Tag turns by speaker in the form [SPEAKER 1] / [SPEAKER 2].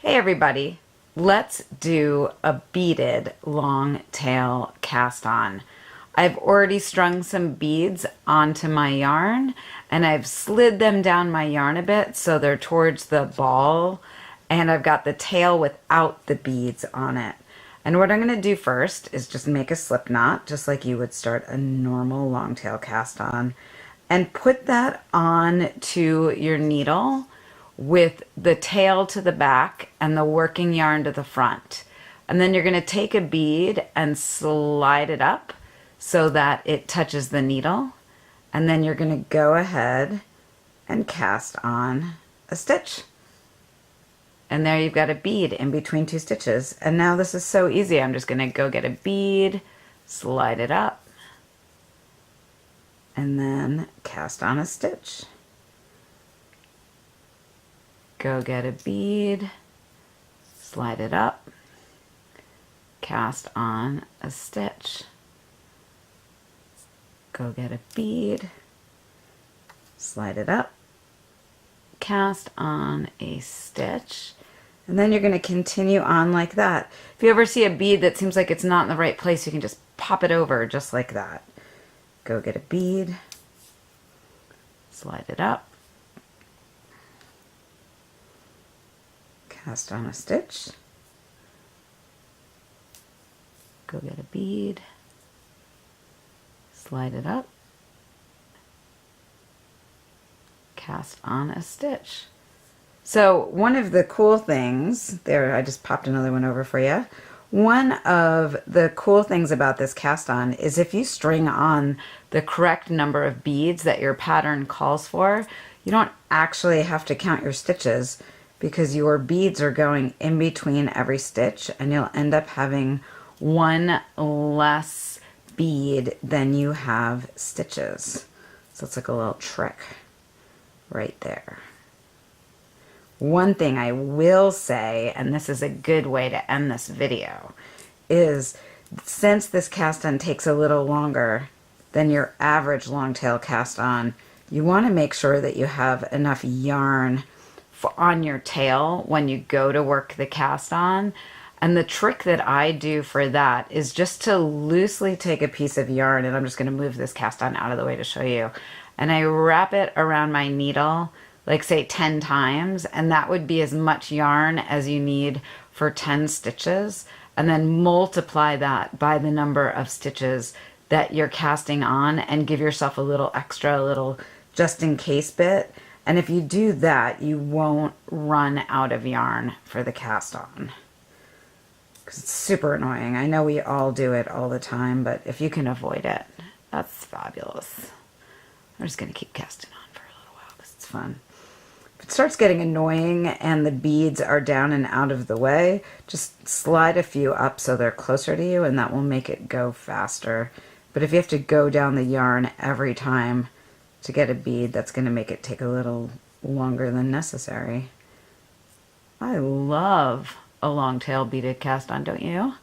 [SPEAKER 1] Hey everybody, let's do a beaded long tail cast on. I've already strung some beads onto my yarn and I've slid them down my yarn a bit so they're towards the ball, and I've got the tail without the beads on it. And what I'm going to do first is just make a slip knot just like you would start a normal long tail cast on, and put that on to your needle with the tail to the back and the working yarn to the front. And then you're going to take a bead and slide it up so that it touches the needle. And then you're going to go ahead and cast on a stitch. And there you've got a bead in between two stitches. And now this is so easy. I'm just going to go get a bead, slide it up, and then cast on a stitch. Go get a bead, slide it up, cast on a stitch. Go get a bead, slide it up, cast on a stitch, and then you're going to continue on like that. If you ever see a bead that seems like it's not in the right place, you can just pop it over just like that. Go get a bead, slide it up, cast on a stitch, go get a bead, slide it up, cast on a stitch. So one of the cool things, there I just popped another one over for you. One of the cool things about this cast on is if you string on the correct number of beads that your pattern calls for, you don't actually have to count your stitches, because your beads are going in between every stitch, and you'll end up having one less bead than you have stitches. So it's like a little trick right there. One thing I will say, and this is a good way to end this video, is since this cast on takes a little longer than your average long tail cast on, you want to make sure that you have enough yarn on your tail when you go to work the cast on. And the trick that I do for that is just to loosely take a piece of yarn, and I'm just going to move this cast on out of the way to show you, and I wrap it around my needle like say 10 times, and that would be as much yarn as you need for 10 stitches, and then multiply that by the number of stitches that you're casting on, and give yourself a little extra, a little just in case bit. And if you do that, you won't run out of yarn for the cast on. Because it's super annoying. I know we all do it all the time, but if you can avoid it, that's fabulous. I'm just going to keep casting on for a little while because it's fun. If it starts getting annoying and the beads are down and out of the way, just slide a few up so they're closer to you, and that will make it go faster. But if you have to go down the yarn every time to get a bead, that's going to make it take a little longer than necessary. I love a long tail beaded cast on, don't you?